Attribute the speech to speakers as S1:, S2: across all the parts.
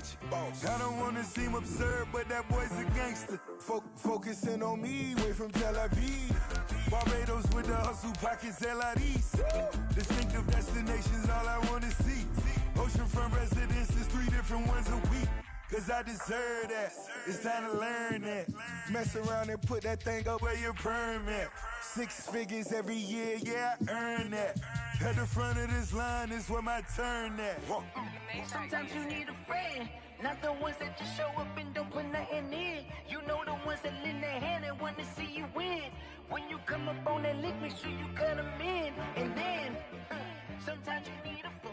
S1: preach. I don't want to seem absurd, but that boy's a gangster. Focusing on me, way from Tel Aviv. Barbados with the hustle pockets, LIDs. Distinctive destinations, all I want to see. Oceanfront residences, 3 different ones a week. Cause I deserve that, it's time to learn that. Mess around and put that thing up where your permit. 6 figures every year, yeah, I earn that. At the front of this line is where my turn at.
S2: Sometimes you need a friend, not the ones that just show up and don't put nothing in. You know the ones that lend their hand and want to see you win. When you come up on that lick, make sure you cut them in. And then, sometimes you need a fool.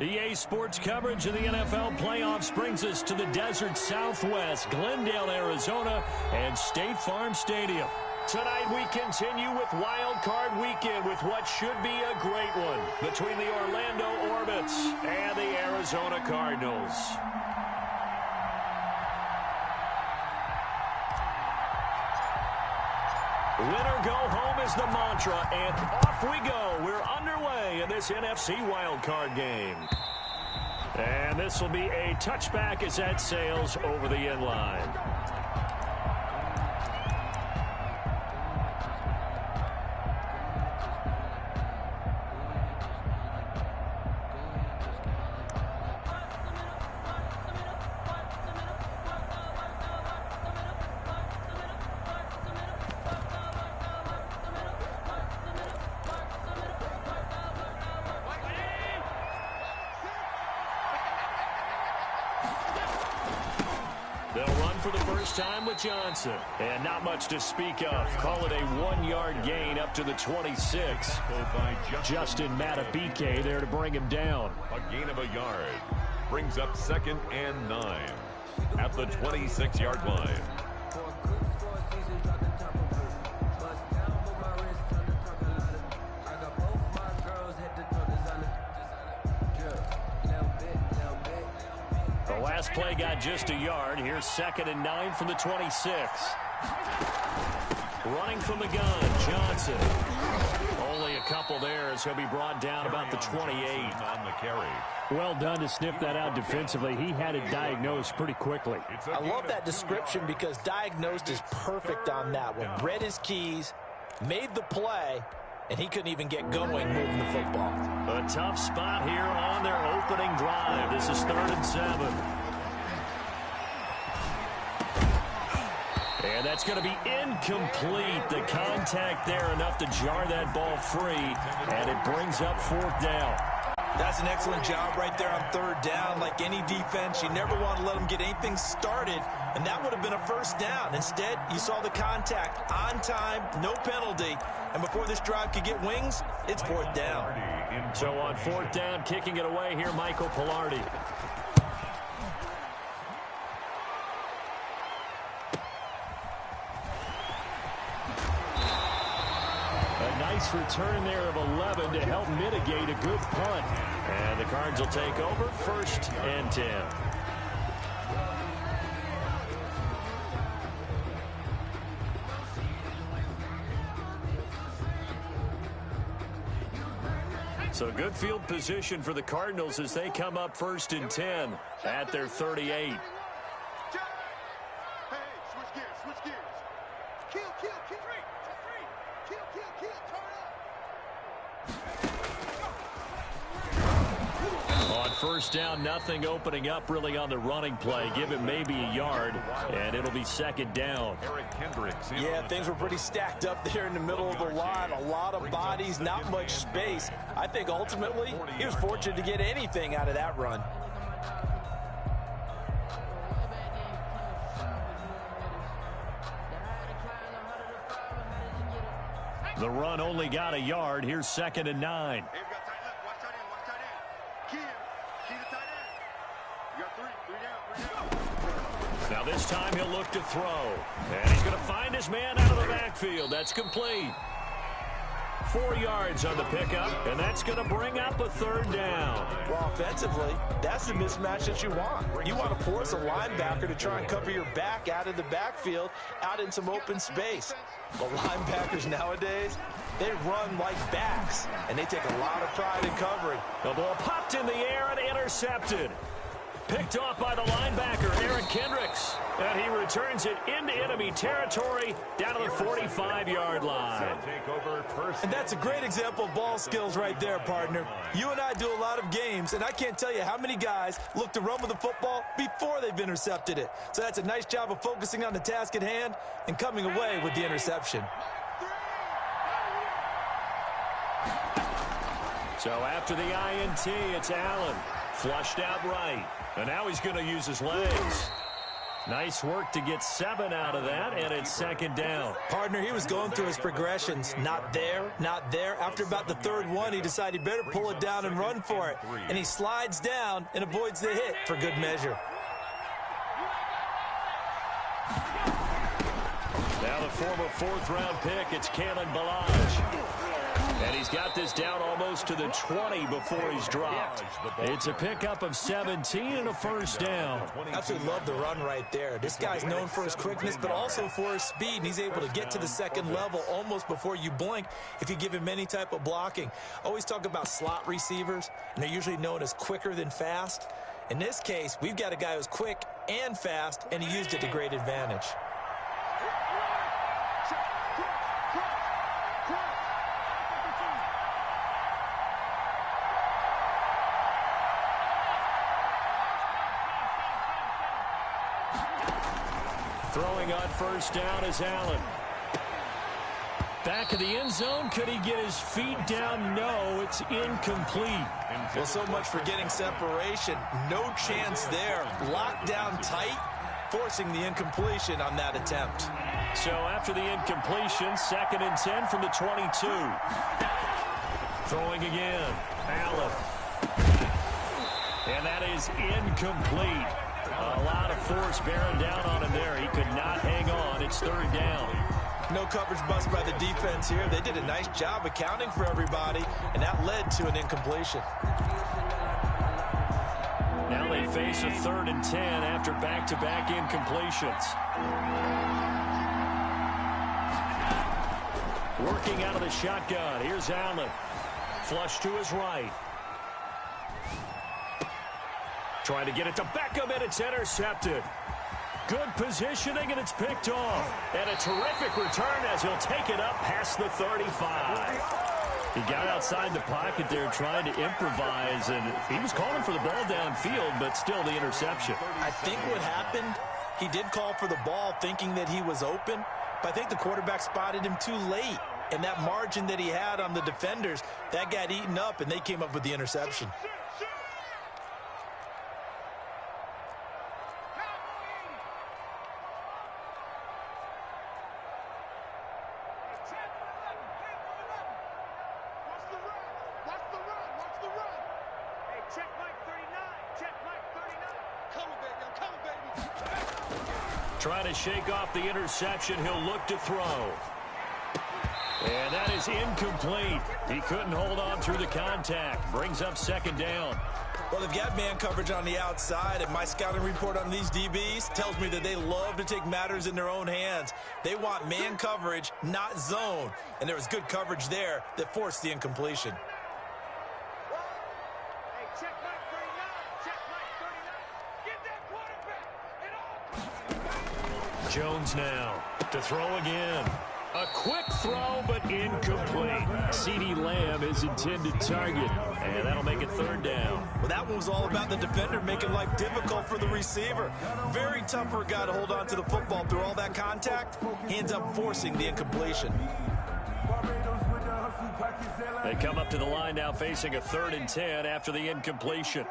S3: EA Sports coverage of the NFL playoffs brings us to the desert Southwest, Glendale, Arizona, and State Farm Stadium. Tonight we continue with Wildcard Weekend with what should be a great one between the Orlando Orbits and the Arizona Cardinals. Winner go home is the mantra, and off we go. We're underway in this NFC wildcard game. And this will be a touchback as that sails over the end line. For the first time with Johnson. And not much to speak of. Call it a 1-yard gain up to the 26. Justin Matabike there to bring him down.
S4: A gain of a yard. Brings up 2nd and 9 at the 26-yard line.
S3: Last play got just a yard. Here's 2nd and 9 from the 26. Running from the gun, Johnson. Only a couple there as he'll be brought down about the 28.
S4: On the carry.
S3: Well done to sniff that out defensively. He had it diagnosed pretty quickly.
S5: I love that description because diagnosed is perfect on that one. Read his keys, made the play, and he couldn't even get going moving the football.
S3: A tough spot here on their opening drive. This is 3rd and 7. And that's going to be incomplete. The contact there enough to jar that ball free, and it brings up 4th down.
S5: That's an excellent job right there on 3rd down. Like any defense, you never want to let them get anything started, and that would have been a 1st down. Instead, you saw the contact on time, no penalty, and before this drive could get wings, it's 4th down.
S3: So on 4th down, kicking it away here, Michael Pilardi. A nice return there of 11 to help mitigate a good punt. And the Cards will take over 1st and 10. So good field position for the Cardinals as they come up 1st and 10 at their 38. On 1st down, nothing opening up really on the running play. Give him maybe a yard, and it'll be 2nd down.
S5: Yeah, things were pretty stacked up there in the middle of the line. A lot of bodies, not much space. I think ultimately he was fortunate to get anything out of that run.
S3: The run only got a yard. Here's 2nd and 9. Now this time he'll look to throw. And he's going to find his man out of the backfield. That's complete. 4 yards on the pickup, and that's going to bring up a 3rd down.
S5: Well, offensively, that's the mismatch that you want. You want to force a linebacker to try and cover your back out of the backfield, out in some open space. But linebackers nowadays, They run like backs, and they take a lot of pride in covering.
S3: The ball popped in the air and intercepted. Picked off by the linebacker, Eric Kendricks. And he returns it into enemy territory down to the 45-yard line.
S5: And that's a great example of ball skills right there, partner. You and I do a lot of games, and I can't tell you how many guys look to run with the football before they've intercepted it. So that's a nice job of focusing on the task at hand and coming away with the interception.
S3: So after the INT, it's Allen. Flushed out right. And now he's going to use his legs. Nice work to get 7 out of that, and it's second down.
S5: Partner, he was going through his progressions. Not there, not there. After about the third one, he decided he better pull it down and run for it. And he slides down and avoids the hit for good measure.
S3: Now the former 4th-round pick, it's Kalen Ballage. And he's got this down almost to the 20 before he's dropped. It's a pickup of 17 and a first down.
S5: Absolutely love the run right there. This guy's known for his quickness, but also for his speed. And he's able to get to the second level almost before you blink if you give him any type of blocking. Always talk about slot receivers, and they're usually known as quicker than fast. In this case, we've got a guy who's quick and fast, and he used it to great advantage.
S3: Throwing on first down is Allen. Back of the end zone. Could he get his feet down? No, it's incomplete.
S5: Well, so much for getting separation. No chance there. Locked down tight, forcing the incompletion on that attempt.
S3: So after the incompletion, 2nd and 10 from the 22. Throwing again. Allen. And that is incomplete. A lot of force bearing down on him there. He could not hang on. It's 3rd down.
S5: No coverage bust by the defense here. They did a nice job accounting for everybody, and that led to an incompletion.
S3: Now they face a 3rd and 10 after back-to-back incompletions. Working out of the shotgun. Here's Allen. Flush to his right. Trying to get it to Beckham, and it's intercepted. Good positioning, and it's picked off. And a terrific return as he'll take it up past the 35. He got outside the pocket there trying to improvise, and he was calling for the ball downfield, but still the interception.
S5: I think what happened, he did call for the ball thinking that he was open, but I think the quarterback spotted him too late. And that margin that he had on the defenders, that got eaten up, and they came up with the interception.
S3: Trying to shake off the interception. He'll look to throw. And that is incomplete. He couldn't hold on through the contact. Brings up 2nd down.
S5: Well, they've got man coverage on the outside, and my scouting report on these DBs tells me that they love to take matters in their own hands. They want man coverage, not zone. And there was good coverage there that forced the incompletion.
S3: Jones now to throw again. A quick throw, but incomplete. CeeDee Lamb is intended target, and that'll make it 3rd down.
S5: Well, that one was all about the defender making life difficult for the receiver. Very tough for a guy to hold on to the football through all that contact. He ends up forcing the incompletion.
S3: They come up to the line now facing a 3rd and 10 after the incompletion.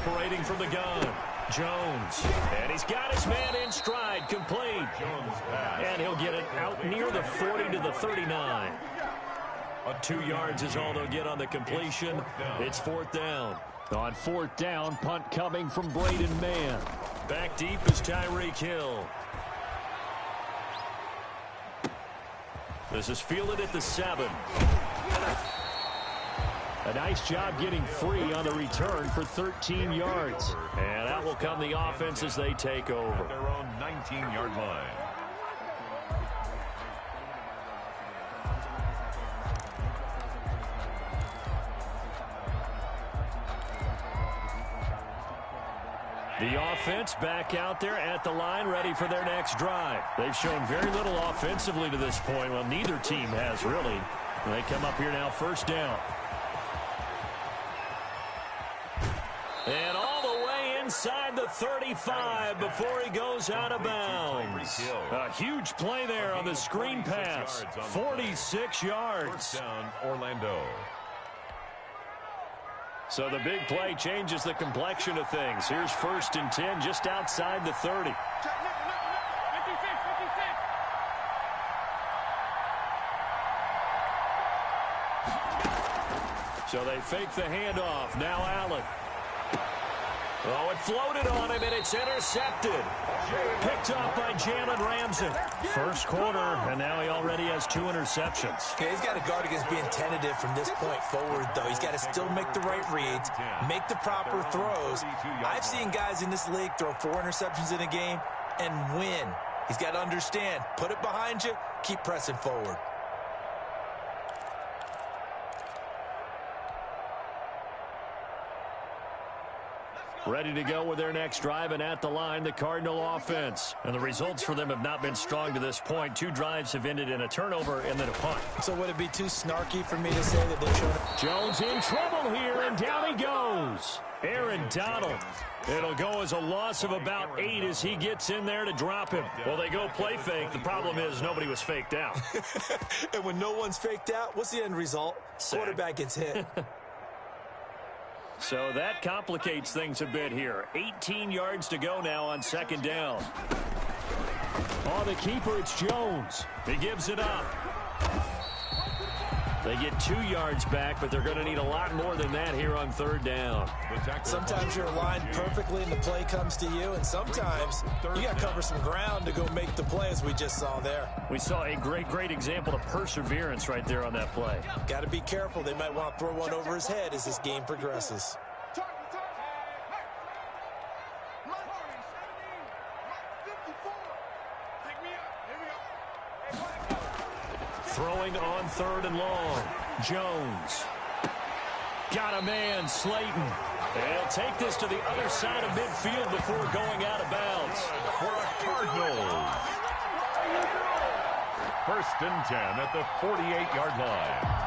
S3: Operating from the gun, Jones. And he's got his man in stride, complete. And he'll get it out near the 40 to the 39. 2 yards is all they'll get on the completion. It's 4th down. On 4th down, punt coming from Braden Mann. Back deep is Tyreek Hill. This is fielded at the 7. A nice job getting free on the return for 13 yards. And out will come the offense as they take over.
S4: At their own 19-yard line.
S3: The offense back out there at the line, ready for their next drive. They've shown very little offensively to this point. Well, neither team has really. They come up here now, first down. And all the way inside the 35 before he goes out of bounds. A huge play there on the screen pass. 46 yards.
S4: First down, Orlando.
S3: So the big play changes the complexion of things. Here's 1st and 10 just outside the 30. So they fake the handoff. Now Allen. Oh, it floated on him, and it's intercepted. Picked up by Jalen Ramsey. First quarter, and now he already has 2 interceptions.
S5: Okay, he's got to guard against being tentative from this point forward, though. He's got to still make the right reads, make the proper throws. I've seen guys in this league throw 4 interceptions in a game and win. He's got to understand, put it behind you, keep pressing forward.
S3: Ready to go with their next drive, and at the line, the Cardinal offense. And the results for them have not been strong to this point. 2 drives have ended in a turnover and then a punt.
S5: So would it be too snarky for me to say that they've shown...
S3: Jones in trouble here, and down he goes. Aaron Donald. It'll go as a loss of about 8 as he gets in there to drop him. Well, they go play fake. The problem is nobody was faked out.
S5: And when no one's faked out, what's the end result? Quarterback gets hit.
S3: So that complicates things a bit here. 18 yards to go now on 2nd down. On the keeper, it's Jones. He gives it up. They get 2 yards back, but they're going to need a lot more than that here on 3rd down.
S5: Sometimes you're aligned perfectly and the play comes to you, and sometimes you got to cover some ground to go make the play, as we just saw there.
S3: We saw a great example of perseverance right there on that play.
S5: Got to be careful. They might want to throw one over his head as this game progresses.
S3: Throwing on 3rd and long. Jones. Got a man, Slayton. And he'll take this to the other side of midfield before going out of bounds.
S4: For a Cardinals. 1st and 10 at the 48-yard line.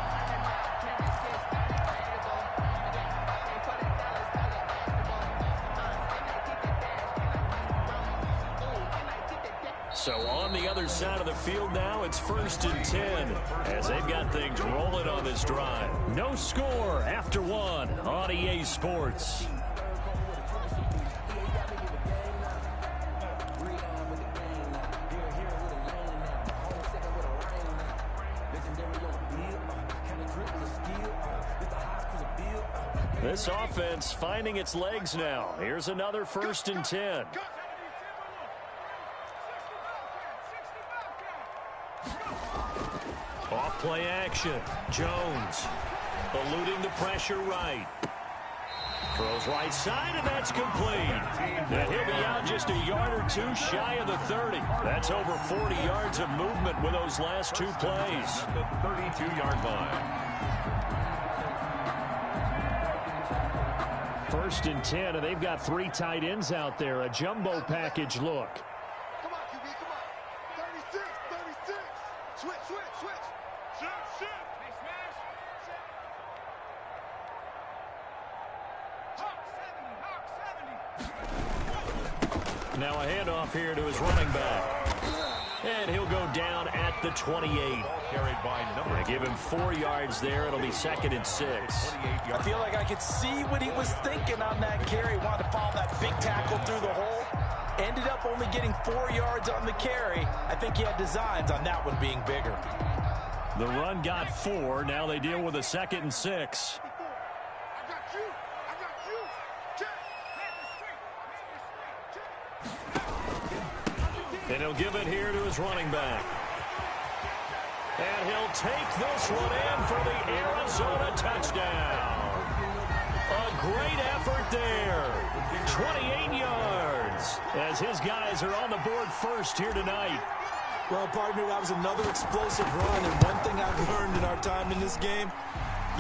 S3: So on the other side of the field now, it's 1st and 10 as they've got things rolling on this drive. No score after 1 on EA Sports. This offense finding its legs now. Here's another 1st and 10. Off play action. Jones eluding the pressure right. Throws right side, and that's complete. And he'll be out just a yard or 2 shy of the 30. That's over 40 yards of movement with those last 2 plays.
S4: The 32-yard line.
S3: 1st and 10, and they've got 3 tight ends out there. A jumbo package look.
S1: Come on, QB, come on. 36. Switch. Shoot. Hey, smash. Hawk 70.
S3: Now a handoff here to his running back. And he'll go down at the 28.
S4: Carried by number.
S3: Give him 4 yards there. It'll be 2nd and 6.
S5: I feel like I could see what he was thinking on that carry. Wanted to follow that big tackle through the hole. Ended up only getting 4 yards on the carry. I think he had designs on that one being bigger.
S3: The run got 4. Now they deal with a 2nd and 6.
S1: I got you.
S3: And he'll give it here to his running back. And he'll take this one in for the Arizona touchdown. A great effort there. 28 yards as his guys are on the board first here tonight.
S5: Well, partner, that was another explosive run, and one thing I've learned in our time in this game,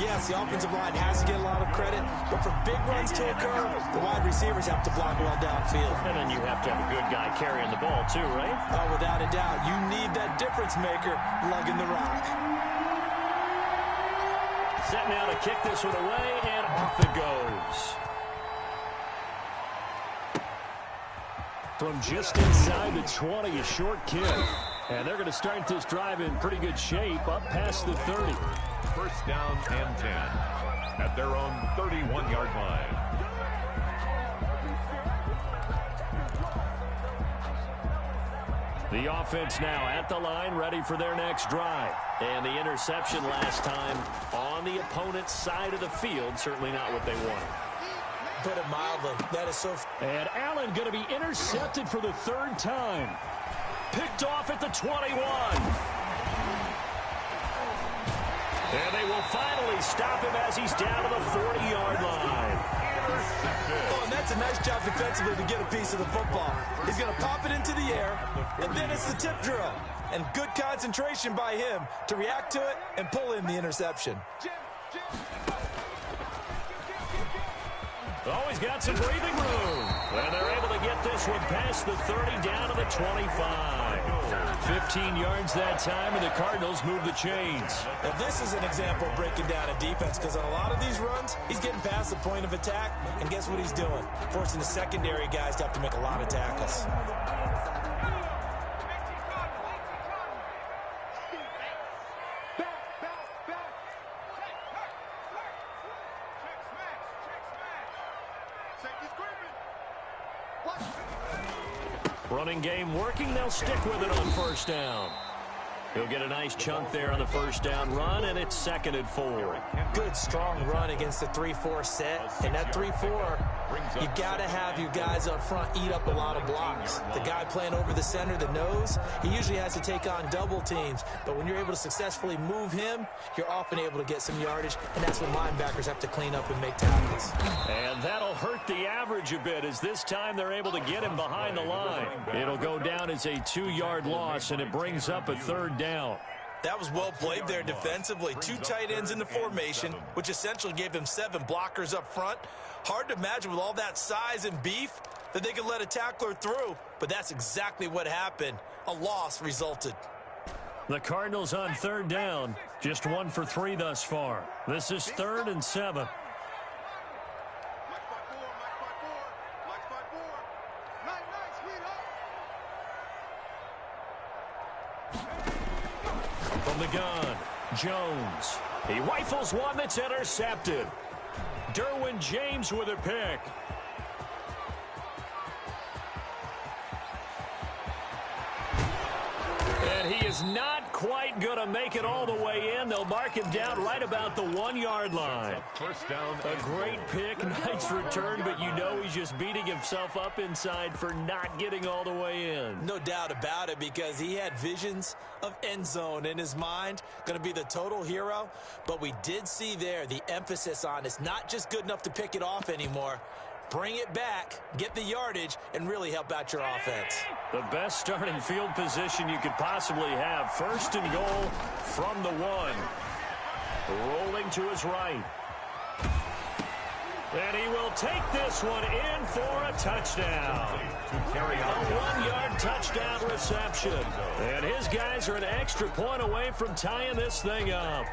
S5: yes, the offensive line has to get a lot of credit, but for big runs to occur, the wide receivers have to block well downfield.
S3: And then you have to have a good guy carrying the ball too, right?
S5: Oh, without a doubt. You need that difference maker lugging the rock.
S3: Set now to kick this one away, and off it goes. From just inside the 20, a short kick. And they're going to start this drive in pretty good shape, up past the 30.
S4: First down and 10 at their own 31-yard line.
S3: The offense now at the line, ready for their next drive. And the interception last time on the opponent's side of the field, certainly not what they wanted.
S5: Put it mildly. That is so...
S3: And Allen going to be intercepted for the third time. Picked off at the 21. And they will finally stop him as he's down to the 40-yard line.
S5: Oh, and that's a nice job defensively to get a piece of the football. He's going to pop it into the air, and then it's the tip drill. And good concentration by him to react to it and pull in the interception.
S3: Always got some breathing room. And they're able to get this one past the 30 down to the 25. 15 yards that time, and the Cardinals move the chains.
S5: Now, this is an example of breaking down a defense, because on a lot of these runs, he's getting past the point of attack, and guess what he's doing? Forcing the secondary guys to have to make a lot of tackles.
S3: Running game working. They'll stick with it on first down. He'll get a nice chunk there on the first down run, and it's 2nd and 4.
S5: Good, strong run against the 3-4 set. And that 3-4, you got to have your guys up front eat up a lot of blocks. The guy playing over the center, the nose, he usually has to take on double teams. But when you're able to successfully move him, you're often able to get some yardage, and that's when linebackers have to clean up and make tackles.
S3: And that'll hurt the average a bit, as this time they're able to get him behind the line. It'll go down as a 2-yard loss, and it brings up a 3rd down.
S5: That was well played there defensively. 2 tight ends in the formation, which essentially gave him 7 blockers up front. Hard to imagine with all that size and beef that they could let a tackler through, but that's exactly what happened. A loss resulted.
S3: The Cardinals on 3rd down, just 1 for 3 thus far. This is 3rd and 7. From the gun, Jones. He rifles one that's intercepted. Derwin James with a pick. And he is not quite going to make it all the way in. They'll mark him down right about the 1-yard line.
S4: First down.
S3: A great pick, nice return, but you know he's just beating himself up inside for not getting all the way in.
S5: No doubt about it, because he had visions of end zone in his mind, going to be the total hero. But we did see there the emphasis on it's not just good enough to pick it off anymore. Bring it back, get the yardage, and really help out your offense.
S3: The best starting field position you could possibly have. 1st and goal from the 1. Rolling to his right. And he will take this one in for a touchdown. A 1-yard touchdown reception. And his guys are an extra point away from tying this thing up.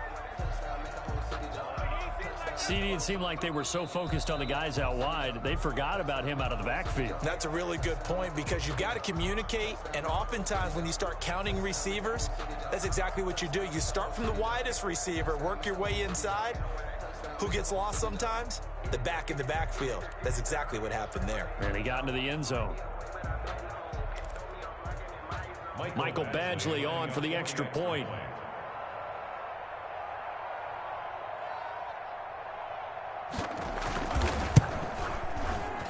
S3: CD, it seemed like they were so focused on the guys out wide, they forgot about him out of the backfield.
S5: That's a really good point, because you've got to communicate, and oftentimes when you start counting receivers, that's exactly what you do. You start from the widest receiver, work your way inside. Who gets lost sometimes? The back in the backfield. That's exactly what happened there.
S3: And he got into the end zone. Michael Badgley on for the extra point.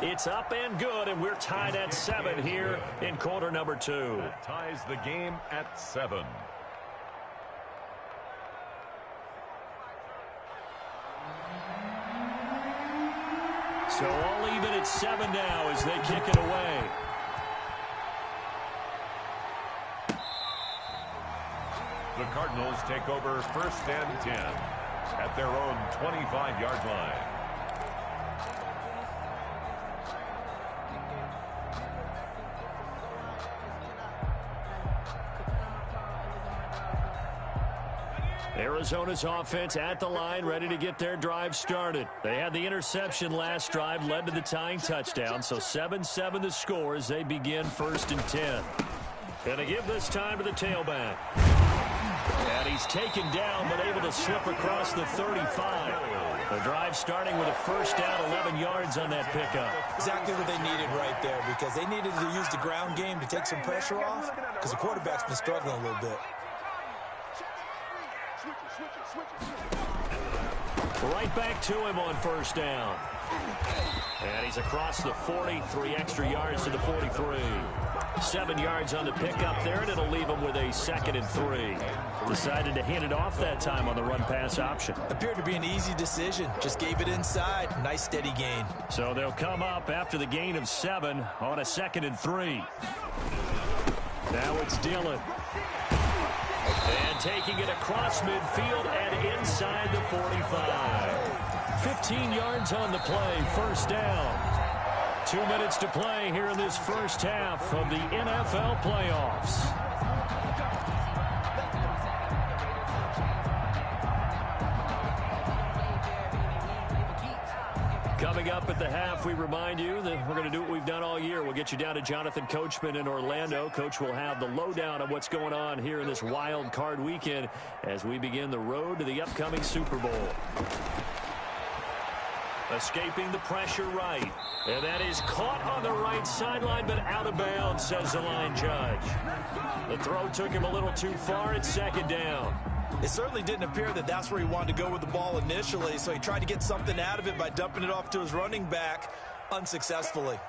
S3: It's up and good, and we're tied at 7 here in quarter number 2.
S4: That ties the game at 7.
S3: So all even at 7 now as they kick it away.
S4: The Cardinals take over 1st and 10 at their own 25-yard line.
S3: Arizona's offense at the line, ready to get their drive started. They had the interception last drive, led to the tying touchdown, so 7-7 the score as they begin 1st and 10. And they give this time to the tailback. And he's taken down, but able to slip across the 35. The drive starting with a 1st down, 11 yards on that pickup.
S5: Exactly what they needed right there, because they needed to use the ground game to take some pressure off, because the quarterback's been struggling a little bit.
S3: Right back to him on 1st down. And he's across the 40, 3 extra yards to the 43. 7 yards on the pickup there, and it'll leave him with a 2nd and 3. Decided to hand it off that time on the run-pass option.
S5: Appeared to be an easy decision. Just gave it inside. Nice steady gain.
S3: So they'll come up after the gain of 7 on a 2nd and 3. Now it's Dillon. And taking it across midfield and inside the 45. 15 yards on the play, 1st down. 2 minutes to play here in this first half of the NFL playoffs. Coming up at the half, we remind you that we're going to do what we've done all year. We'll get you down to Jonathan Coachman in Orlando. Coach will have the lowdown on what's going on here in this wild card weekend as we begin the road to the upcoming Super Bowl. Escaping the pressure right. And that is caught on the right sideline, but out of bounds, says the line judge. The throw took him a little too far. It's 2nd down.
S5: It certainly didn't appear that that's where he wanted to go with the ball initially, so he tried to get something out of it by dumping it off to his running back unsuccessfully.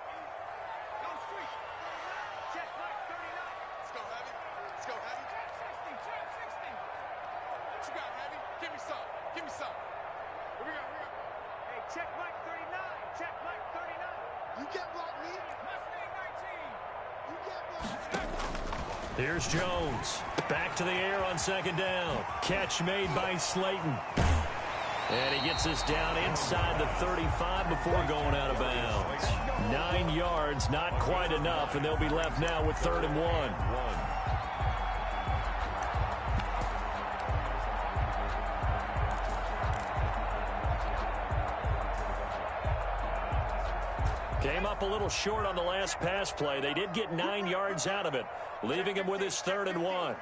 S3: Here's Jones. Back to the air on 2nd down. Catch made by Slayton. And he gets us down inside the 35 before going out of bounds. 9 yards, not quite enough, and they'll be left now with 3rd and 1. Came up a little short on the last pass play. They did get 9 yards out of it, leaving him with his 3rd and 1.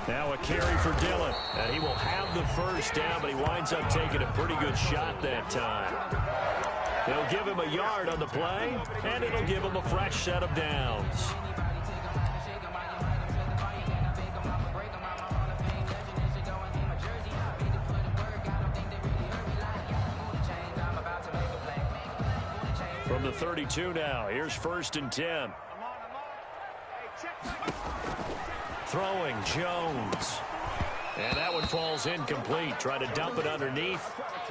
S3: Now a carry for Dillon, and he will have the 1st down, but he winds up taking a pretty good shot that time. They'll give him a yard on the play, and it'll give him a fresh set of downs. From the 32 now, here's 1st and 10. Throwing, Jones. And that one falls incomplete. Try to dump it underneath.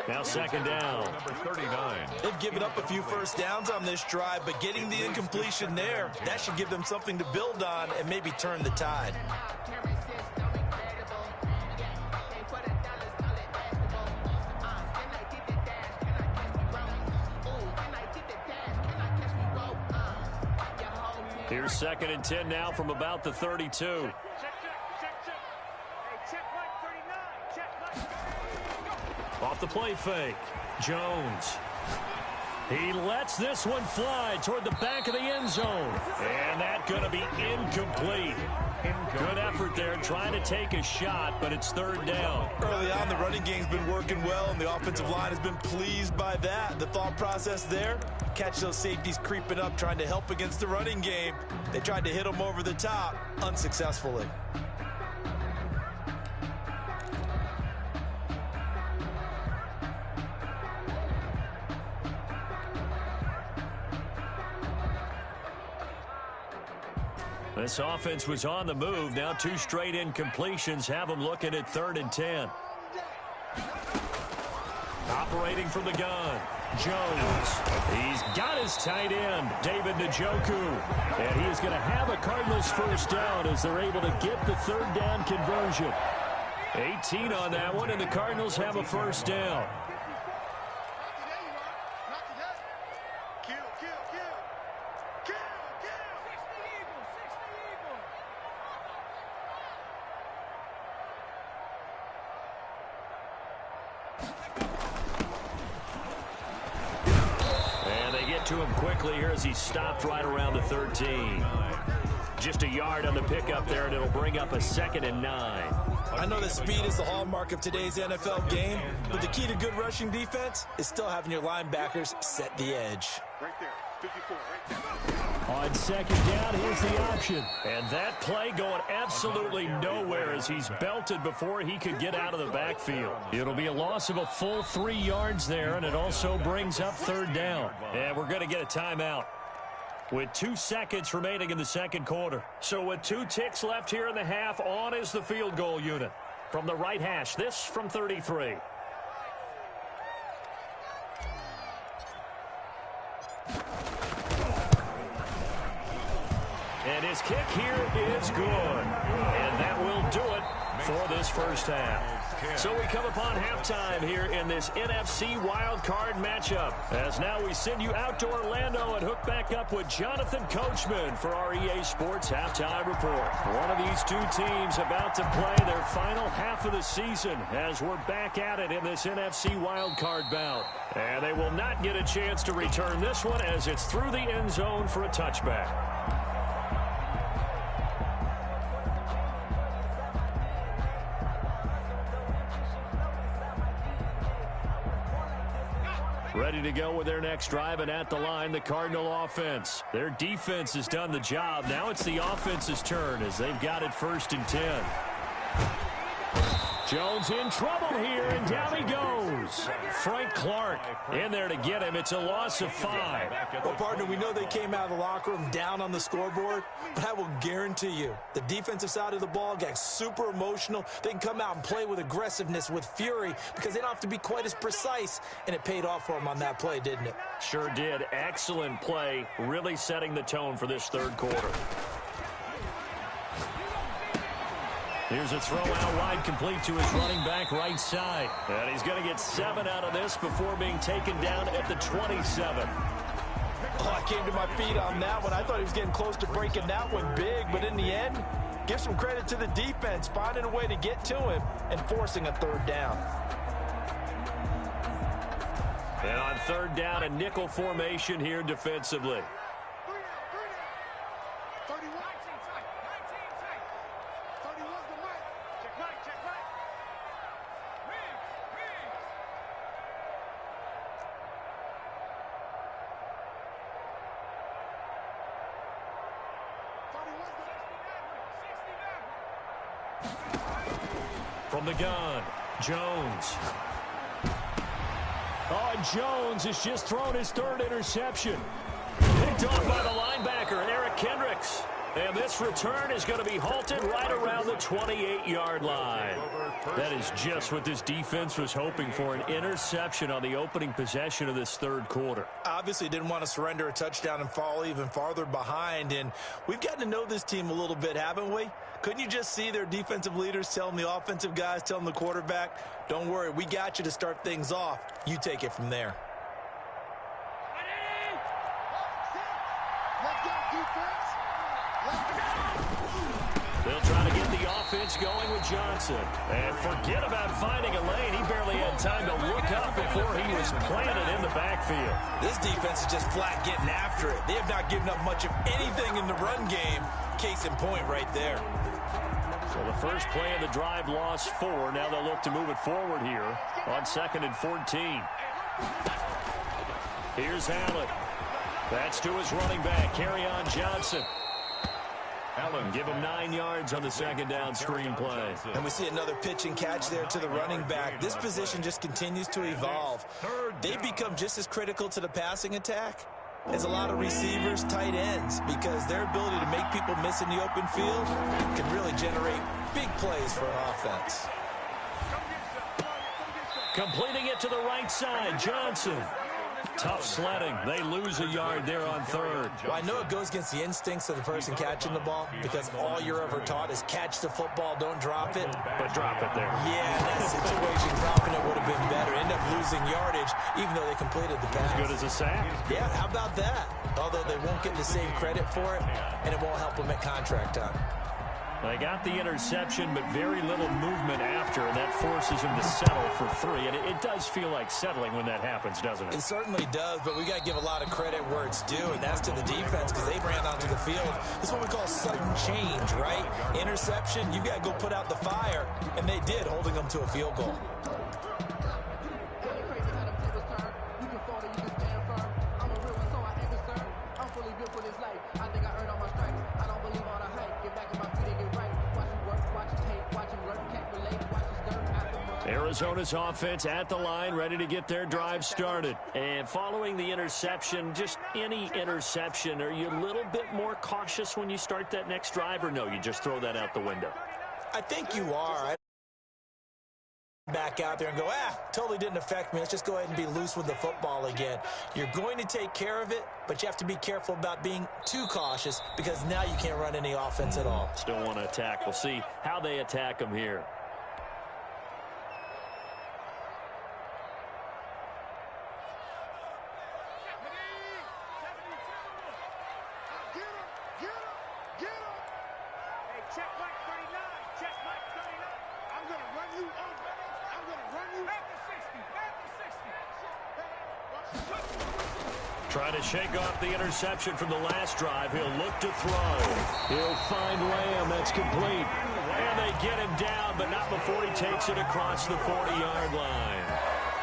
S3: Now 2nd down.
S4: Number 39.
S5: They've given up a few 1st downs on this drive, but getting the incompletion there, that should give them something to build on and maybe turn the tide.
S3: Here's 2nd and 10 now from about the 32. Off the play fake. Jones. He lets this one fly toward the back of the end zone. And that's going to be incomplete. Good effort there trying to take a shot, but it's 3rd down.
S5: Early on, the running game's been working well, and the offensive line has been pleased by that. The thought process there, catch those safeties creeping up, trying to help against the running game. They tried to hit them over the top, unsuccessfully.
S3: This offense was on the move. Now 2 straight incompletions have them looking at 3rd and 10. Operating from the gun, Jones. He's got his tight end, David Njoku. And he is going to have a Cardinals first down as they're able to get the third down conversion. 18 on that one, and the Cardinals have a first down. To him quickly here as he stopped right around the 13. Just a yard on the pickup there, and it'll bring up a 2nd and 9.
S5: I know that speed is the hallmark of today's NFL game, but the key to good rushing defense is still having your linebackers set the edge.
S6: Right there, 54, right there.
S3: On 2nd down, here's the option. And that play going absolutely nowhere as he's belted before he could get out of the backfield. It'll be a loss of a full 3 yards there, and it also brings up 3rd down. And we're going to get a timeout with 2 seconds remaining in the second quarter. So with 2 ticks left here in the half, on is the field goal unit. From the right hash, this from 33. And his kick here is good. And that will do it for this first half. So we come upon halftime here in this NFC Wildcard matchup. As now we send you out to Orlando and hook back up with Jonathan Coachman for our EA Sports Halftime Report. One of these 2 teams about to play their final half of the season as we're back at it in this NFC Wildcard bout. And they will not get a chance to return this one as it's through the end zone for a touchback. Ready to go with their next drive, and at the line, the Cardinal offense. Their defense has done the job. Now it's the offense's turn as they've got it 1st and 10. Jones in trouble here, and down he goes. Frank Clark in there to get him. It's a loss of 5.
S5: Well, partner, we know they came out of the locker room down on the scoreboard, but I will guarantee you the defensive side of the ball got super emotional. They can come out and play with aggressiveness, with fury, because they don't have to be quite as precise, and it paid off for them on that play, didn't it?
S3: Sure did. Excellent play, really setting the tone for this third quarter. Here's a throw out wide, complete to his running back right side. And he's going to get 7 out of this before being taken down at the 27.
S5: Oh, I came to my feet on that one. I thought he was getting close to breaking that one big, but in the end, give some credit to the defense, finding a way to get to him and forcing a 3rd down.
S3: And on 3rd down, a nickel formation here defensively.
S6: 61.
S3: From the gun, Jones. Oh, and Jones has just thrown his 3rd interception. Picked off by the linebacker, Eric Kendricks. And this return is going to be halted right around the 28-yard line. That is just what this defense was hoping for, an interception on the opening possession of this third quarter.
S5: Obviously didn't want to surrender a touchdown and fall even farther behind. And we've gotten to know this team a little bit, haven't we? Couldn't you just see their defensive leaders telling the offensive guys, telling the quarterback, don't worry, we got you to start things off. You take it from there.
S3: They'll try to get the offense going with Johnson. And forget about finding a lane. He barely had time to look up before he was planted in the backfield.
S5: This defense is just flat getting after it. They have not given up much of anything in the run game. Case in point right there.
S3: So the first play of the drive lost 4. Now they'll look to move it forward here on 2nd and 14. Here's Allen. That's to his running back, Kerryon Johnson. Allen, give him 9 yards on the second down screen play.
S5: And we see another pitch and catch there to the running back. This position just continues to evolve. They've become just as critical to the passing attack as a lot of receivers, tight ends, because their ability to make people miss in the open field can really generate big plays for an offense.
S3: Completing it to the right side, Johnson. Tough sledding. They lose a yard there on third.
S5: Well, I know it goes against the instincts of the person catching the ball because all you're ever taught is catch the football, don't drop it.
S3: But drop it there.
S5: Yeah, in that situation, dropping it would have been better. End up losing yardage, even though they completed the pass.
S3: As good as a sack.
S5: Yeah, how about that? Although they won't get the same credit for it, and it won't help them at contract time.
S3: They got the interception, but very little movement after, and that forces him to settle for 3. And it does feel like settling when that happens, doesn't it?
S5: It certainly does, but we got to give a lot of credit where it's due, and that's to the defense because they ran onto the field. This is what we call sudden change, right? Interception, you got to go put out the fire, and they did, holding them to a field goal.
S3: Arizona's offense at the line, ready to get their drive started. And following the interception, just any interception, are you a little bit more cautious when you start that next drive, or no, you just throw that out the window?
S5: I think you are. Back out there and go, totally didn't affect me. Let's just go ahead and be loose with the football again. You're going to take care of it, but you have to be careful about being too cautious because now you can't run any offense at all.
S3: Still want to attack. We'll see how they attack them here. Trying to shake off the interception from the last drive. He'll look to throw. He'll find Lamb. That's complete. And they get him down, but not before he takes it across the 40-yard line.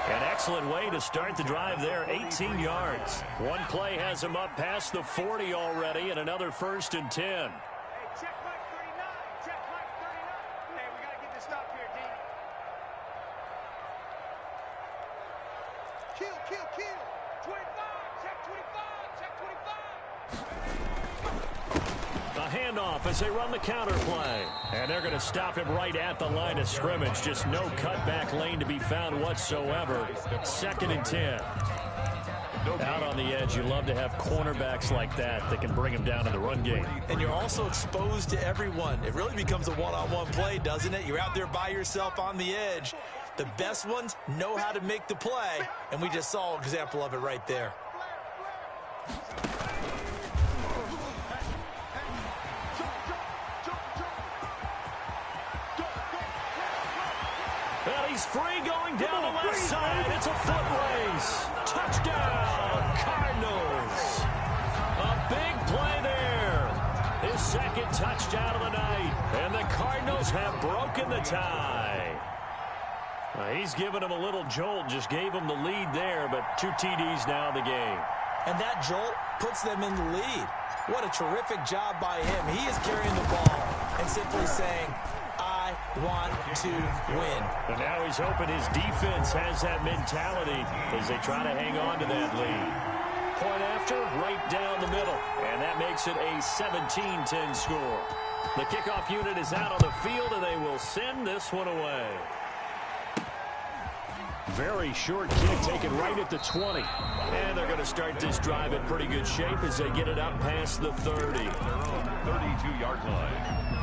S3: An excellent way to start the drive there, 18 yards. One play has him up past the 40 already, and another 1st and 10.
S6: Hey, check mark 39. Check mark 39. Hey, we got to get this stop here, D. Kill. 25. Check 25. Check 25.
S3: A handoff as they run the counter play. And they're going to stop him right at the line of scrimmage. Just no cutback lane to be found whatsoever. 2nd and 10. Out on the edge, you love to have cornerbacks like that can bring him down in the run game.
S5: And you're also exposed to everyone. It really becomes a one-on-one play, doesn't it? You're out there by yourself on the edge. The best ones know how to make the play, and we just saw an example of it right there.
S3: Well, he's free going down the left side. It's a foot race. Touchdown, Cardinals. A big play there. His 2nd touchdown of the night. And the Cardinals have broken the tie. He's given him a little jolt, just gave him the lead there, but 2 TDs now in the game.
S5: And that jolt puts them in the lead. What a terrific job by him. He is carrying the ball and simply saying, I want to win.
S3: And now he's hoping his defense has that mentality as they try to hang on to that lead. Point after, right down the middle. And that makes it a 17-10 score. The kickoff unit is out on the field, and they will send this one away. Very short kick taken right at the 20. And they're going to start this drive in pretty good shape as they get it up past the 30.
S4: 32-yard line.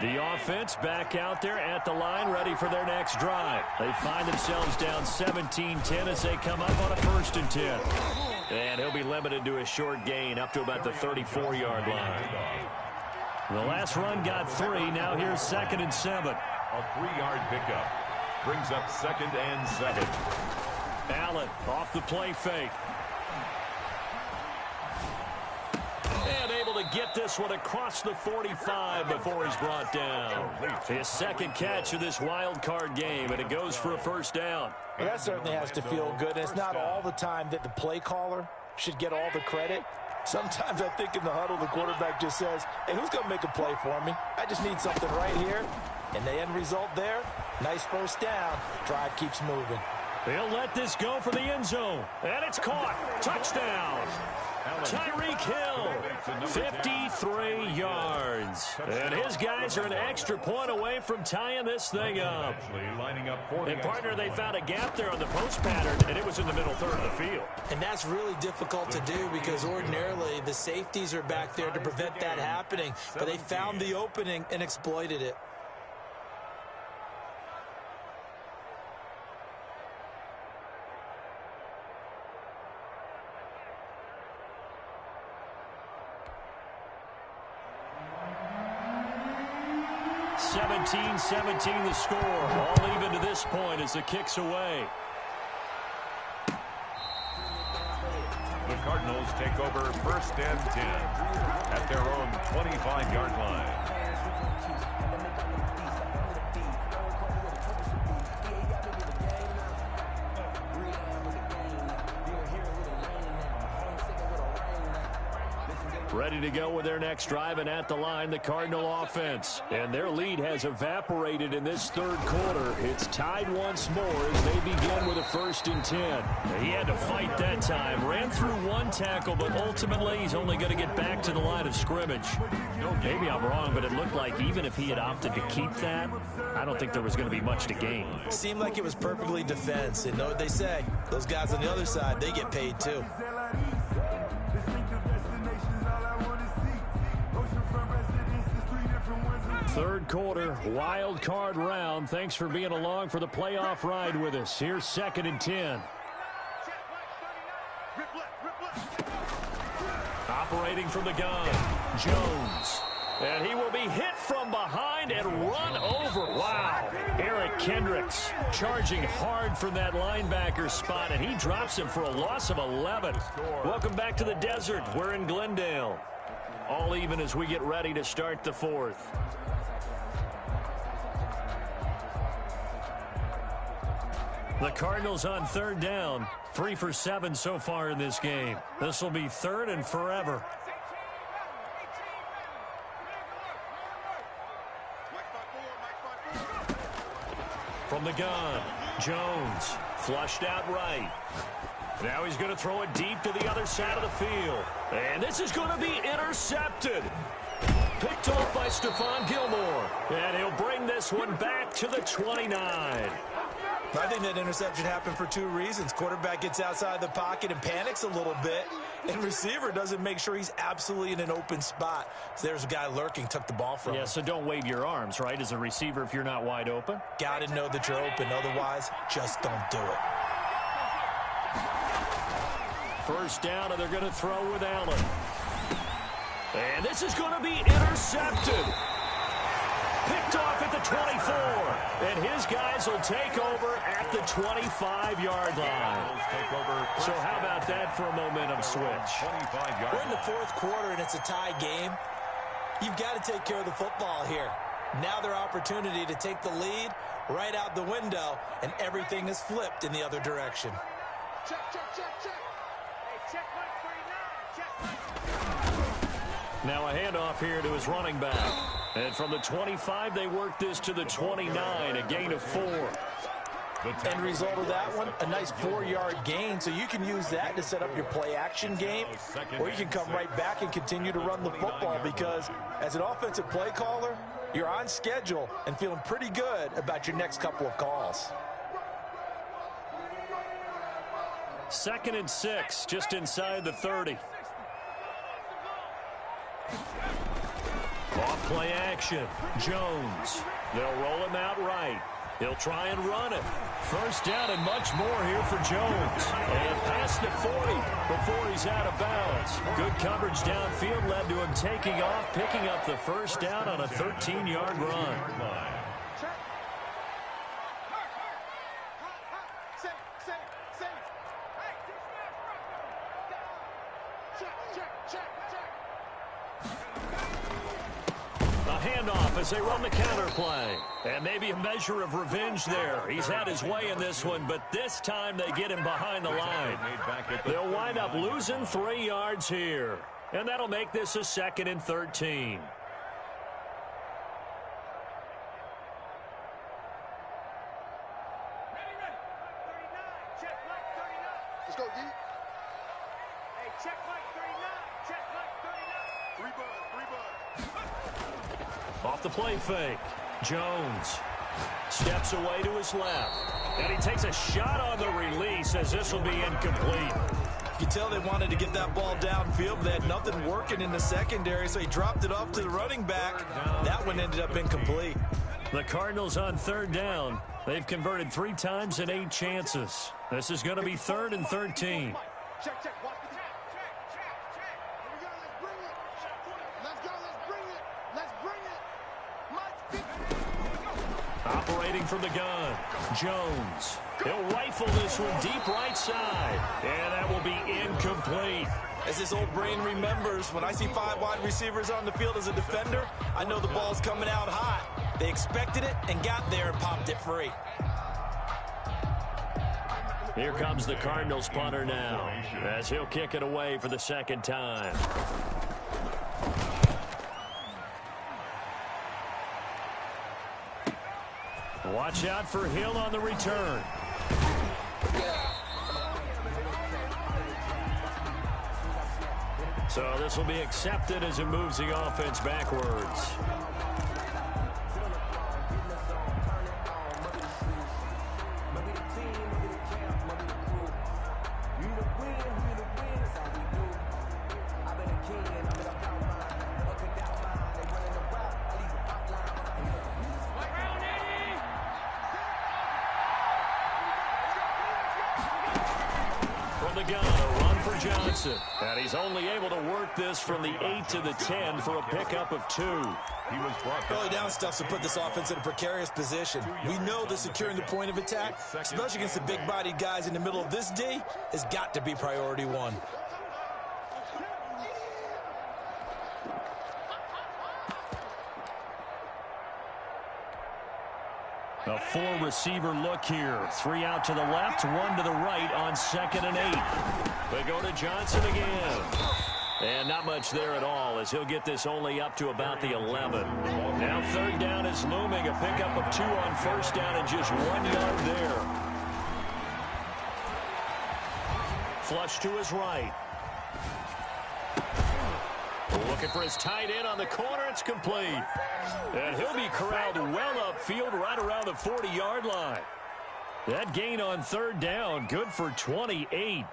S3: The offense back out there at the line, ready for their next drive. They find themselves down 17-10 as they come up on a 1st and 10. And he'll be limited to a short gain up to about the 34-yard line. The last run got 3. Now here's 2nd and 7.
S4: A 3-yard pickup brings up 2nd and 7.
S3: Allen off the play fake. And able to get this one across the 45 before he's brought down. His 2nd catch of this wild card game, and it goes for a 1st down.
S5: Well, that certainly has to feel good. And it's not all the time that the play caller should get all the credit. Sometimes I think in the huddle, the quarterback just says, hey, who's going to make a play for me? I just need something right here. And the end result there, nice first down. Drive keeps moving.
S3: He'll let this go for the end zone. And it's caught. Touchdown. Tyreek Hill, 53 yards. And his guys are an extra point away from tying this thing up. And partner, they found a gap there on the post pattern, and it was in the middle third of the field.
S5: And that's really difficult to do because ordinarily the safeties are back there to prevent that happening. But they found the opening and exploited it.
S3: (17-17) the score. All even to this point as the kick's away.
S4: The Cardinals take over 1st and 10 at their own 25-yard line.
S3: Ready to go with their next drive, and at the line, the Cardinal offense. And their lead has evaporated in this third quarter. It's tied once more as they begin with a 1st and 10. He had to fight that time. Ran through one tackle, but ultimately he's only going to get back to the line of scrimmage. Maybe I'm wrong, but it looked like even if he had opted to keep that, I don't think there was going to be much to gain.
S5: Seemed like it was perfectly defense. And know what they say? Those guys on the other side, they get paid too.
S3: Third quarter, wild card round. Thanks for being along for the playoff ride with us. Here's 2nd and 10. Operating from the gun, Jones. And he will be hit from behind and run over. Wow. Eric Kendricks charging hard from that linebacker spot, and he drops him for a loss of 11. Welcome back to the desert. We're in Glendale. All even as we get ready to start the 4th. The Cardinals on 3rd down. 3 for 7 so far in this game. This will be 3rd and forever. From the gun, Jones flushed out right. Now he's going to throw it deep to the other side of the field. And this is going to be intercepted. Picked off by Stephon Gilmore. And he'll bring this one back to the 29.
S5: I think that interception happened for 2 reasons. Quarterback gets outside the pocket and panics a little bit, and receiver doesn't make sure he's absolutely in an open spot. So there's a guy lurking, took the ball from him.
S3: Yeah, so don't wave your arms, right, as a receiver if you're not wide open?
S5: Got to know that you're open. Otherwise, just don't do it.
S3: First down, and they're going to throw with Allen. And this is going to be intercepted. Picked off at the 24. And his guys will take over at the 25-yard line. So how about that for a momentum switch?
S5: We're in the 4th quarter, and it's a tie game. You've got to take care of the football here. Now their opportunity to take the lead right out the window, and everything is flipped in the other direction.
S6: Check, check, check, check. Hey, check mark 39. Check.
S3: Now a handoff here to his running back. And from the 25, they work this to the 29, a gain of 4.
S5: End result of that one, a nice 4-yard gain, so you can use that to set up your play-action game, or you can come right back and continue to run the football because as an offensive play caller, you're on schedule and feeling pretty good about your next couple of calls.
S3: 2nd and 6, just inside the 30. Off play action, Jones. They'll roll him out right. He'll try and run it. First down and much more here for Jones. And past the 40 before he's out of bounds. Good coverage downfield led to him taking off, picking up the first down on a 13-yard run. A handoff as they run the counter play. And maybe a measure of revenge there. He's had his way in this one, but this time they get him behind the line. They'll wind up losing 3 yards here. And that'll make this a 2nd and 13.
S6: Let's go, D. Hey, check Mike 39. Check Mike 39. 3 buds.
S3: Off the play fake. Jones steps away to his left. And he takes a shot on the release as this will be incomplete.
S5: You can tell they wanted to get that ball downfield, but they had nothing working in the secondary, so he dropped it off to the running back. That one ended up incomplete.
S3: The Cardinals on 3rd down. They've converted 3 times in 8 chances. This is going to be 3rd and 13.
S6: Check, check. Watch the check. Here we go. Let's bring it. Let's go. Let's bring it. Let's bring it.
S3: Operating from the gun. Jones. He'll rifle this one deep right side. And that will be incomplete.
S5: As this old brain remembers, when I see 5 wide receivers on the field as a defender, I know the ball's coming out hot. They expected it and got there and popped it free.
S3: Here comes the Cardinals punter now, as he'll kick it away for the 2nd time. Watch out for Hill on the return. So this will be accepted as it moves the offense backwards. And he's only able to work this from the 8 to the 10 for a pickup of 2.
S5: Early down stuff to put this offense in a precarious position. We know that securing the point of attack, especially against the big-bodied guys in the middle of this D, has got to be priority 1.
S3: A 4-receiver look here. 3 out to the left, 1 to the right on 2nd and 8. They go to Johnson again. And not much there at all as he'll get this only up to about the 11. Now 3rd down is looming. A pickup of 2 on 1st down and just 1 yard there. Flush to his right. Looking for his tight end on the corner. It's complete. And he'll be corralled well upfield right around the 40-yard line. That gain on 3rd down, good for 28.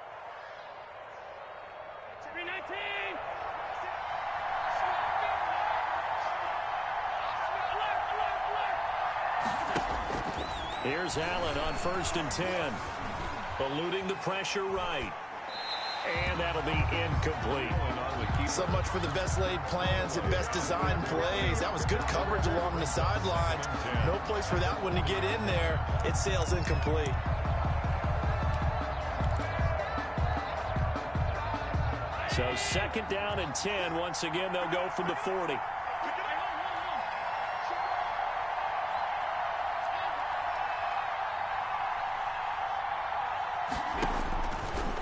S3: Here's Allen on 1st and 10. Eluding the pressure right. And that'll be incomplete.
S5: So much for the best laid plans and best designed plays. That was good coverage along the sidelines. No place for that one to get in there. It sails incomplete.
S3: So 2nd down and 10. Once again, they'll go from the 40.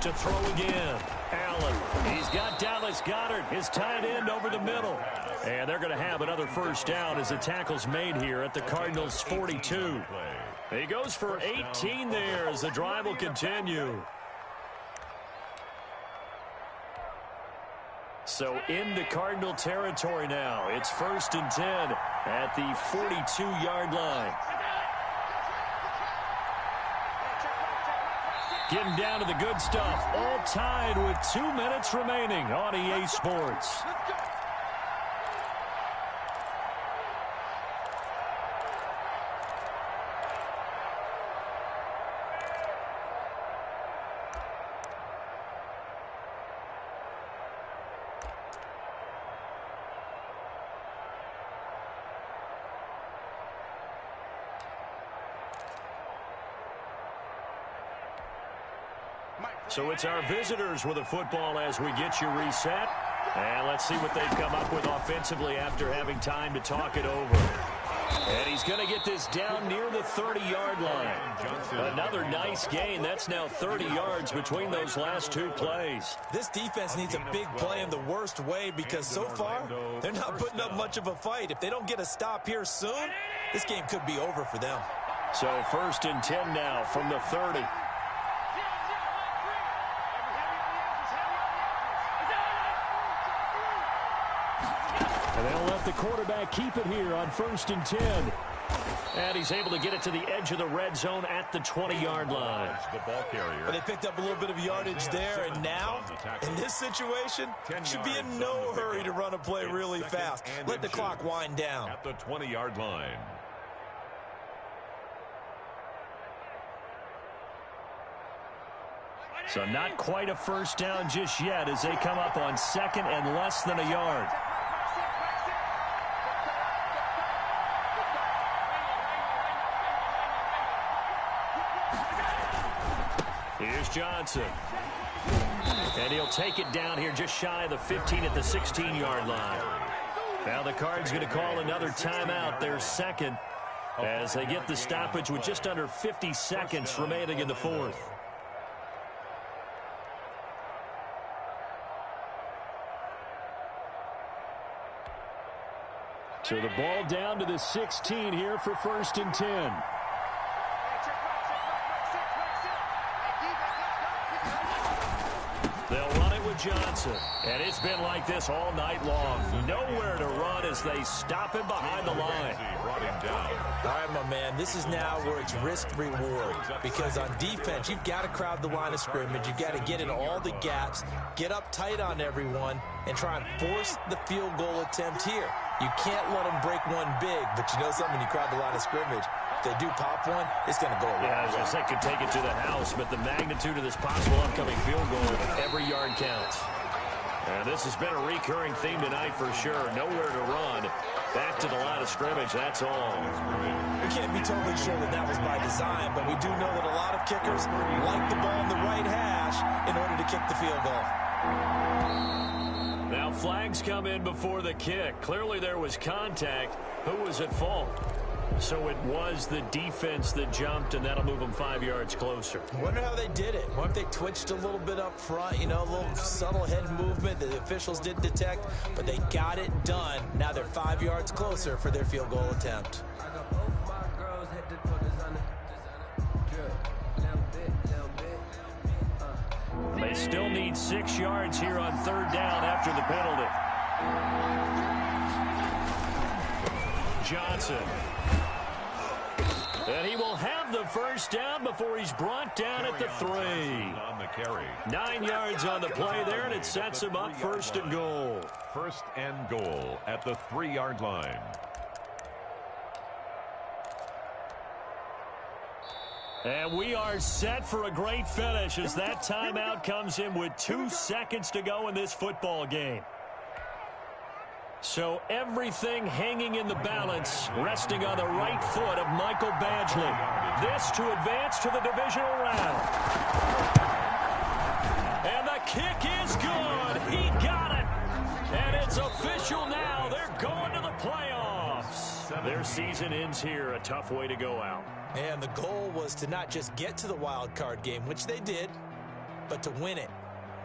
S3: To throw again. Allen. He's got Dallas Goedert, his tight end, over the middle. And they're going to have another 1st down as the tackle's made here at the Cardinals' 42. He goes for 18 there as the drive will continue. So into Cardinal territory now. It's 1st and 10 at the 42-yard line. Getting down to the good stuff. All tied with 2 minutes remaining on EA Sports. So it's our visitors with the football as we get you reset. And let's see what they've come up with offensively after having time to talk it over. And he's going to get this down near the 30-yard line. Another nice gain. That's now 30 yards between those last two plays.
S5: This defense needs a big play in the worst way because so far, they're not putting up much of a fight. If they don't get a stop here soon, this game could be over for them.
S3: So 1st and 10 now from the 30. And they'll let the quarterback keep it here on 1st and 10. And he's able to get it to the edge of the red zone at the 20-yard line.
S4: The ball carrier.
S5: But they picked up a little bit of yardage there, and now, in this situation, should be in no hurry to run a play really fast. Let the clock wind down.
S4: At the 20-yard line.
S3: So not quite a first down just yet as they come up on 2nd and less than a yard. Here's Johnson. And he'll take it down here just shy of the 15 at the 16-yard line. Now the Cards going to call another timeout, their second, as they get the stoppage with just under 50 seconds remaining in the 4th. So the ball down to the 16 here for 1st and 10. They'll run it with Johnson. And it's been like this all night long. Nowhere to run as they stop him behind the line.
S4: Brought him down.
S5: All right, my man, this is now where it's risk-reward. Because on defense, you've got to crowd the line of scrimmage. You've got to get in all the gaps, get up tight on everyone, and try and force the field goal attempt here. You can't let them break one big, but you know something, you crowd the line of scrimmage. If they do pop one, it's going to go away.
S3: Yeah, I was going to say could take it to the house, but the magnitude of this possible upcoming field goal, every yard counts. And this has been a recurring theme tonight for sure. Nowhere to run. Back to the line of scrimmage, that's all.
S5: We can't be totally sure that that was by design, but we do know that a lot of kickers like the ball in the right hash in order to kick the field goal.
S3: Now flags come in before the kick. Clearly there was contact. Who was at fault? So it was the defense that jumped, and that'll move them 5 yards closer.
S5: I wonder how they did it. What if they twitched a little bit up front, you know, a little subtle head movement that the officials didn't detect, but they got it done. Now they're 5 yards closer for their field goal attempt.
S3: They still need 6 yards here on 3rd down after the penalty. Johnson. And he will have the first down before he's brought down at the 3. 9 yards on the play there, and it sets him up 1st and goal.
S4: 1st and goal at the 3-yard line.
S3: And we are set for a great finish as that timeout comes in with 2 seconds to go in this football game. So everything hanging in the balance, resting on the right foot of Michael Badgley. This to advance to the divisional round. And the kick is good. He got it. And it's official now. They're going to the playoffs. Their season ends here. A tough way to go out.
S5: And the goal was to not just get to the wild card game, which they did, but to win it.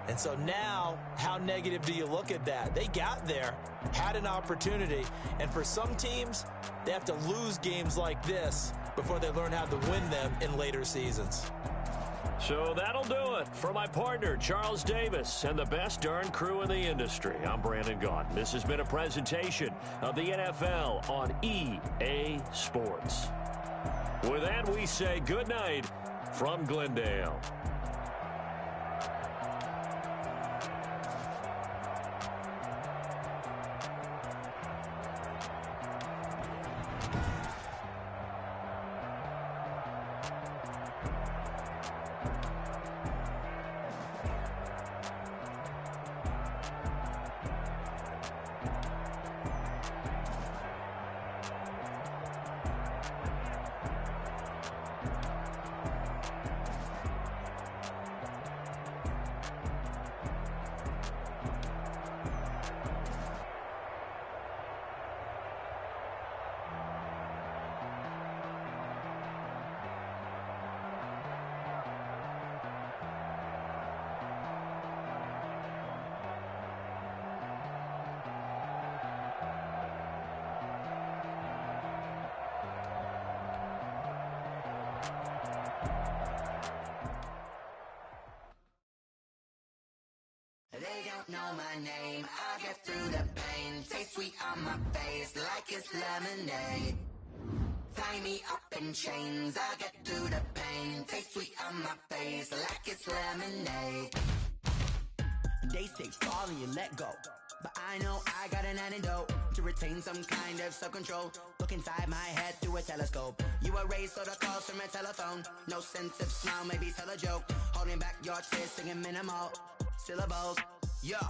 S5: And so now, how negative do you look at that? They got there, had an opportunity, and for some teams, they have to lose games like this before they learn how to win them in later seasons.
S3: So that'll do it. For my partner, Charles Davis, and the best darn crew in the industry, I'm Brandon Gaudin. This has been a presentation of the NFL on EA Sports. With that, we say good night from Glendale.
S2: They don't know my name, I get through the pain. Taste sweet on my face like it's lemonade. Tie me up in chains, I get through the pain. Taste sweet on my face like it's lemonade. They say fall and you let go, but I know I got an antidote to retain some kind of self-control. Look inside my head through a telescope. You erase all the calls from a telephone. No sense of smile, maybe tell a joke. Holding back your tears, singing minimal syllables. Yeah,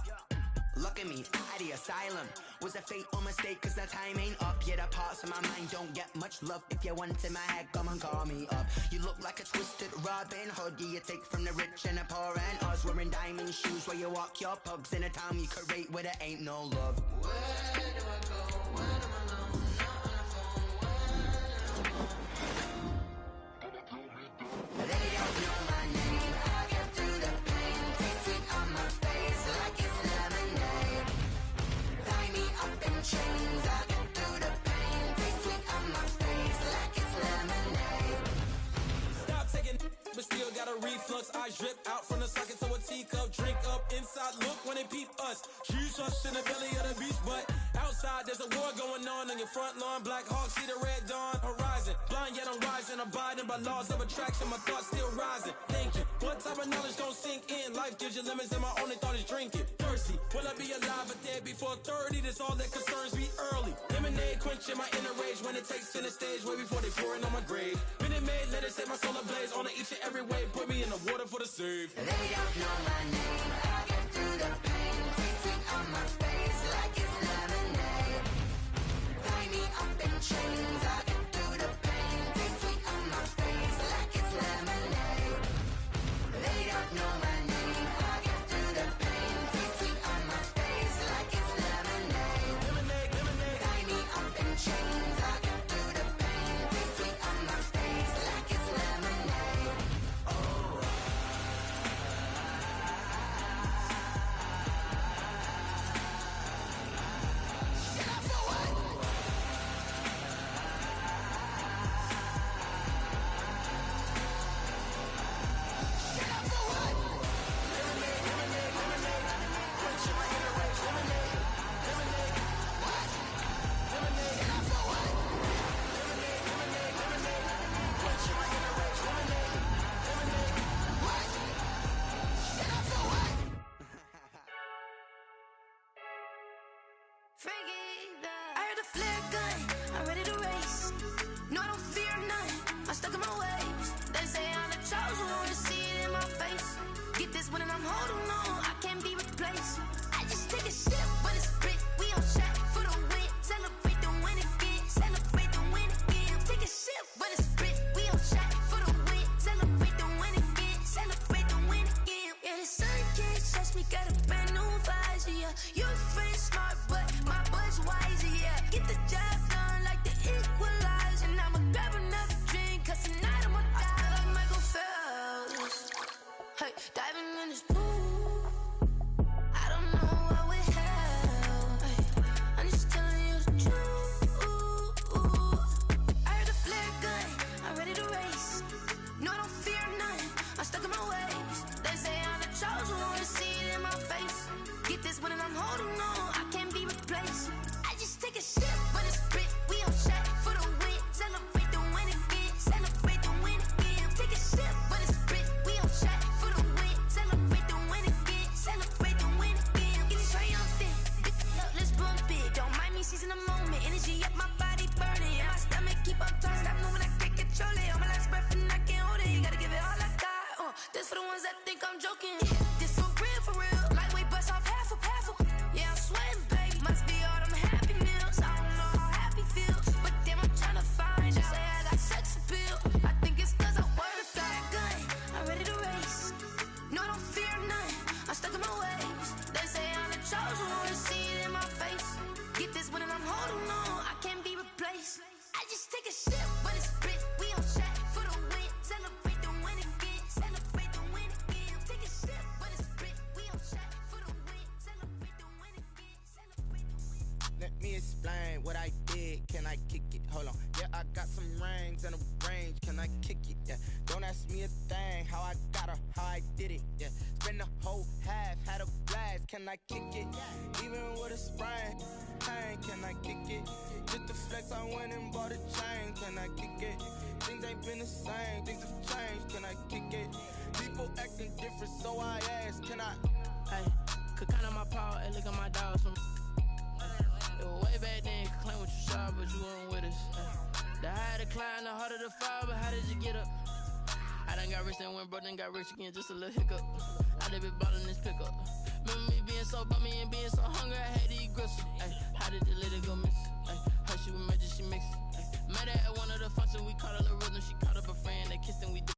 S2: look at me, at the asylum. Was a fate or mistake, cause the time ain't up. Yeah, the parts of my mind don't get much love. If you want in my head, come and call me up. You look like a twisted Robin Hood. You take from the rich and the poor and us. Wearing diamond shoes where you walk your pugs in a town you could rate where there ain't no love. Where do I go when I'm alone? Not on the phone. They don't know my name. I get through the pain. Taste sweet on my face like it's lemonade. Tie me up in chains. I get through the pain. Taste sweet on my face like it's lemonade.
S7: Stop taking, but still got a reflux. I drip out from the socket to a teacup. Drink up inside, look when they peep us. Shoes us in the belly of the beach, but outside there's a war going on your front lawn. Black Hawk, see the red dawn horizon. Blind yet I'm rising, abiding by laws of attraction. My thoughts still rising. Thinking, what type of knowledge don't sink in? Life gives you limits and my only thought is drinking. Thirsty, will I be alive or dead before 30? That's all that concerns me early. Lemonade quenching my inner rage when it takes center stage way before they pour it on my grave. Minute Maid, let it set my soul ablaze. On each and every way, put me in the water for the save.
S2: They don't know my name, I get through the pain. Taste sweet on my face like it's lemonade. Tie me up in chains, I get through the pain. Taste sweet on my face like it's lemonade. They don't know my name, I get through the pain. Taste sweet on my face like it's lemonade. Tie me up in chains, I get through the pain. Taste sweet on my face like it's lemonade.
S8: I heard a flare gun, I'm ready to race. No, I don't fear none, I'm stuck in my ways. They say I'm the chosen one, to see it in my face. Get this one and I'm holding on, I can't be replaced. I just take a sip, but it's split, we on track for the win. Celebrate the win again, celebrate the win again. Take a sip, but it's split, we on track for the win. Celebrate the win again, celebrate the win again. Yeah, the sun can't touch me, got a brand new visor, yeah. You're friend smart, but my bud's wiser, yeah. Get the job done like the equalizer. And I'ma grab another drink, cause tonight I'ma die like Michael Phelps. Hey, diving in this pool, I don't know what we have. Hey, I'm just telling you the truth. I heard a flare gun, I'm ready to race. No, I don't fear none, I'm stuck in my ways. They say I'm the chosen one, to see it in my face. Get this one and I'm holding on, I can't be replaced. I just take a sip, but it's split, we on track for the win. Celebrate the win again, celebrate the win again. Take a sip, but it's split, we on track for the win. Celebrate the win again, celebrate the win again. Getting triumphant, let's bump it. Don't mind me seizing the moment, energy up my body burning. And my stomach keep up turning, stop moving, I can't control it. On my last breath and I can't hold it, you gotta give it all I got. This for the ones that think I'm joking. This for real. Lightweight bust off half a. Yeah, I'm sweating, baby. Must be all them happy meals. I don't know how happy feels, but damn, I'm trying to find out. Say I got sex appeal. I think it's cause I wear the flag gun. I'm ready to race. No, I don't fear none, I'm stuck in my ways. They say I'm the chosen one, to see it in my face. Get this one and I'm holding on, I can't be replaced. I just take a sip, but it's split, we on track for the win. Celebrate the win again, celebrate the win again. Take a sip, but it's split, we on track for the win. Celebrate the win again, celebrate the win.
S9: Let me explain what I did. Can I kick it? Hold on. Yeah, I got some rings and a range. Can I kick it? Yeah. Don't ask me a thing. How I got her, how I did it. Yeah. Spend the whole half, had a blast. can I kick it? Even with a sprain, pain, can I kick it? Just the flex, I went and bought a chain, can I kick it? Things ain't been the same, things have changed, can I kick it? People acting different, so I ask, can I?
S10: Hey, could count on my power, hey, look at my dogs from. It was way back then, could claim what you saw, but you weren't with us. The higher the climb, the harder the fall, but how did you get up? I done got rich and went broke, then got rich again, just a little hiccup. I done been ballin' this pickup. Remember me being so bummy and being so hungry, I had to eat gristle. Ay, how did the lady go miss? Ay, her she was magic, she mixed. Met her at one of the functions, we caught her the rhythm, she caught up a friend, they kissed and we did